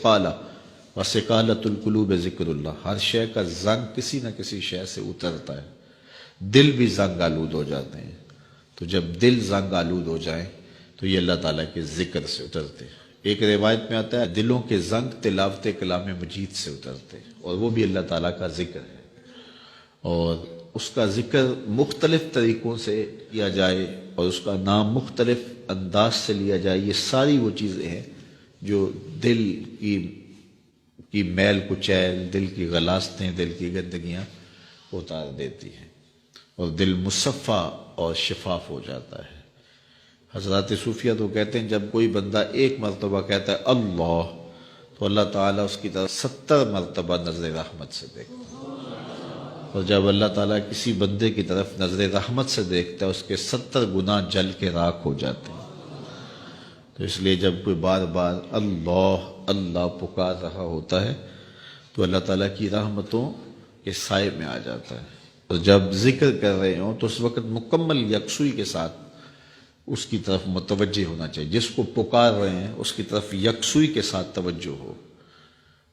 ثقالہ وثقالۃ القلوب ذکر اللہ، ہر شے کا زنگ کسی نہ کسی شے سے اترتا ہے، دل بھی زنگ آلود ہو جاتے ہیں، تو جب دل زنگ آلود ہو جائیں تو یہ اللہ تعالیٰ کے ذکر سے اترتے ہیں۔ ایک روایت میں آتا ہے دلوں کے زنگ تلاوت کلام مجید سے اترتے ہیں، اور وہ بھی اللہ تعالیٰ کا ذکر ہے، اور اس کا ذکر مختلف طریقوں سے کیا جائے اور اس کا نام مختلف انداز سے لیا جائے، یہ ساری وہ چیزیں ہیں جو دل کی میل کچیل، دل کی غلاستیں، دل کی گندگیاں اتار دیتی ہیں، اور دل مصفا اور شفاف ہو جاتا ہے۔ حضرات صوفیہ تو کہتے ہیں جب کوئی بندہ ایک مرتبہ کہتا ہے اللہ، تو اللہ تعالیٰ اس کی طرف 70 مرتبہ نظر رحمت سے دیکھتا ہے، اور جب اللہ تعالیٰ کسی بندے کی طرف نظر رحمت سے دیکھتا ہے اس کے 70 گناہ جل کے راکھ ہو جاتے ہیں۔ تو اس لیے جب کوئی بار بار اللہ اللہ پکار رہا ہوتا ہے تو اللہ تعالیٰ کی رحمتوں کے سائے میں آ جاتا ہے، اور جب ذکر کر رہے ہوں تو اس وقت مکمل یکسوئی کے ساتھ اس کی طرف متوجہ ہونا چاہیے، جس کو پکار رہے ہیں اس کی طرف یکسوئی کے ساتھ توجہ ہو،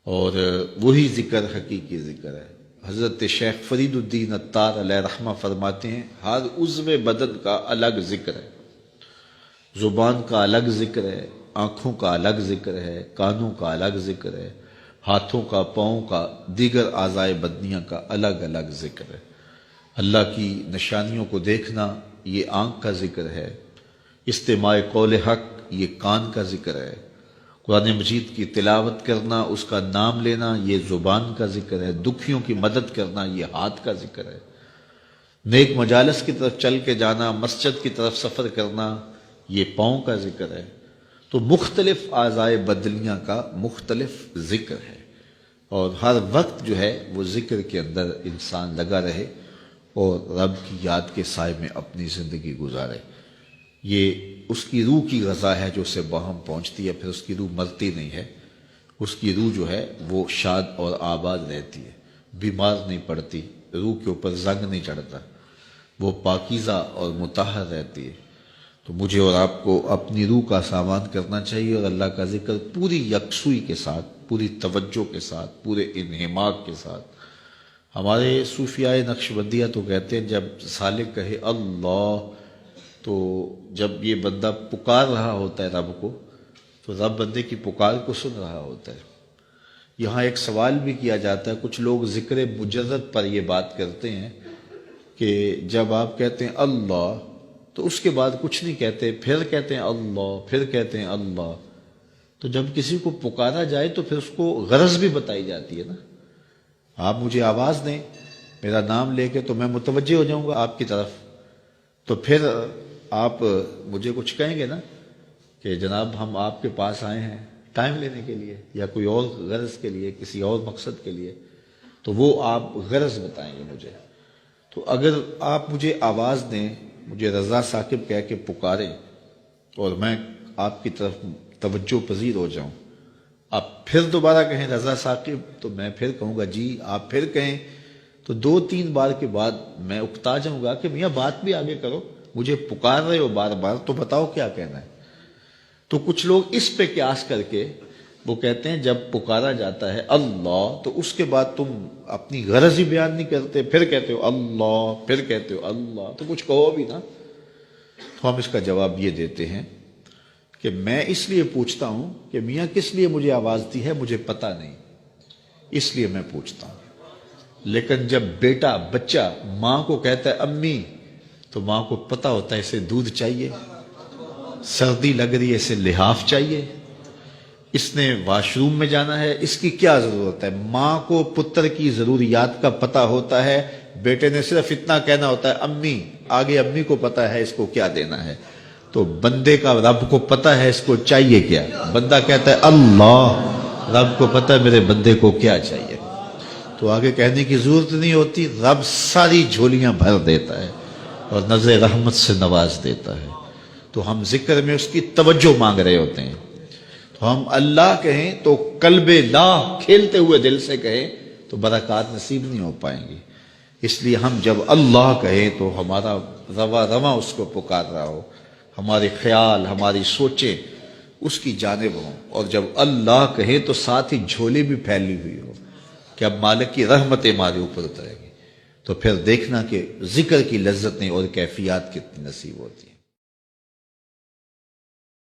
اور وہی ذکر حقیقی ذکر ہے۔ حضرت شیخ فرید الدین عطار علیہ رحمہ فرماتے ہیں ہر عضو بدن کا الگ ذکر ہے، زبان کا الگ ذکر ہے، آنکھوں کا الگ ذکر ہے، کانوں کا الگ ذکر ہے، ہاتھوں کا، پاؤں کا، دیگر اعضائے بدنیاں کا الگ الگ ذکر ہے۔ اللہ کی نشانیوں کو دیکھنا یہ آنکھ کا ذکر ہے، استماع قول حق یہ کان کا ذکر ہے، قرآن مجید کی تلاوت کرنا، اس کا نام لینا یہ زبان کا ذکر ہے، دکھیوں کی مدد کرنا یہ ہاتھ کا ذکر ہے، نیک مجالس کی طرف چل کے جانا، مسجد کی طرف سفر کرنا یہ پاؤں کا ذکر ہے۔ تو مختلف اعضائے بدنیاں کا مختلف ذکر ہے، اور ہر وقت جو ہے وہ ذکر کے اندر انسان لگا رہے اور رب کی یاد کے سائے میں اپنی زندگی گزارے۔ یہ اس کی روح کی غذا ہے جو اسے باہم پہنچتی ہے، پھر اس کی روح مرتی نہیں ہے، اس کی روح جو ہے وہ شاد اور آباد رہتی ہے، بیمار نہیں پڑتی، روح کے اوپر زنگ نہیں چڑھتا، وہ پاکیزہ اور مطہر رہتی ہے۔ تو مجھے اور آپ کو اپنی روح کا سامان کرنا چاہیے، اور اللہ کا ذکر پوری یکسوئی کے ساتھ، پوری توجہ کے ساتھ، پورے انہماک کے ساتھ۔ ہمارے صوفیاء نقشبندیہ تو کہتے ہیں جب سالک کہے اللہ، تو جب یہ بندہ پکار رہا ہوتا ہے رب کو، تو رب بندے کی پکار کو سن رہا ہوتا ہے۔ یہاں ایک سوال بھی کیا جاتا ہے، کچھ لوگ ذکر مجرد پر یہ بات کرتے ہیں کہ جب آپ کہتے ہیں اللہ تو اس کے بعد کچھ نہیں کہتے، پھر کہتے ہیں اللہ، پھر کہتے ہیں اللہ، تو جب کسی کو پکارا جائے تو پھر اس کو غرض بھی بتائی جاتی ہے نا۔ آپ مجھے آواز دیں میرا نام لے کے تو میں متوجہ ہو جاؤں گا آپ کی طرف، تو پھر آپ مجھے کچھ کہیں گے نا کہ جناب ہم آپ کے پاس آئے ہیں ٹائم لینے کے لیے یا کوئی اور غرض کے لیے، کسی اور مقصد کے لیے، تو وہ آپ غرض بتائیں گے مجھے۔ تو اگر آپ مجھے آواز دیں، مجھے رضا ثاقب کہہ کے پکاریں اور میں آپ کی طرف توجہ پذیر ہو جاؤں، آپ پھر دوبارہ کہیں رضا ثاقب، تو میں پھر کہوں گا جی، آپ پھر کہیں تو 2-3 بار کے بعد میں اکتا جاؤں گا کہ میاں بات بھی آگے کرو، مجھے پکار رہے ہو بار بار تو بتاؤ کیا کہنا ہے۔ تو کچھ لوگ اس پہ قیاس کر کے وہ کہتے ہیں جب پکارا جاتا ہے اللہ تو اس کے بعد تم اپنی غرض ہی بیان نہیں کرتے، پھر کہتے ہو اللہ، پھر کہتے ہو اللہ، تو کچھ کہو بھی نا۔ تو ہم اس کا جواب یہ دیتے ہیں کہ میں اس لیے پوچھتا ہوں کہ میاں کس لیے مجھے آواز دی ہے مجھے پتہ نہیں، اس لیے میں پوچھتا ہوں۔ لیکن جب بیٹا بچہ ماں کو کہتا ہے امی، تو ماں کو پتہ ہوتا ہے اسے دودھ چاہیے، سردی لگ رہی ہے اسے لحاف چاہیے، اس نے واش روم میں جانا ہے، اس کی کیا ضرورت ہے۔ ماں کو پتر کی ضروریات کا پتہ ہوتا ہے، بیٹے نے صرف اتنا کہنا ہوتا ہے امی، آگے امی کو پتہ ہے اس کو کیا دینا ہے۔ تو بندے کا رب کو پتہ ہے اس کو چاہیے کیا، بندہ کہتا ہے اللہ، رب کو پتہ ہے میرے بندے کو کیا چاہیے، تو آگے کہنے کی ضرورت نہیں ہوتی، رب ساری جھولیاں بھر دیتا ہے اور نظر رحمت سے نواز دیتا ہے۔ تو ہم ذکر میں اس کی توجہ مانگ رہے ہوتے ہیں، تو ہم اللہ کہیں تو قلب لا کھیلتے ہوئے دل سے کہیں تو برکات نصیب نہیں ہو پائیں گی۔ اس لیے ہم جب اللہ کہیں تو ہمارا رواں رواں اس کو پکار رہا ہو، ہمارے خیال، ہماری سوچیں اس کی جانب ہوں، اور جب اللہ کہے تو ساتھ ہی جھولی بھی پھیلی ہوئی ہو کہ اب مالک کی رحمت ہمارے اوپر اترے گی، تو پھر دیکھنا کہ ذکر کی لذتیں اور کیفیات کتنی نصیب ہوتی ہیں۔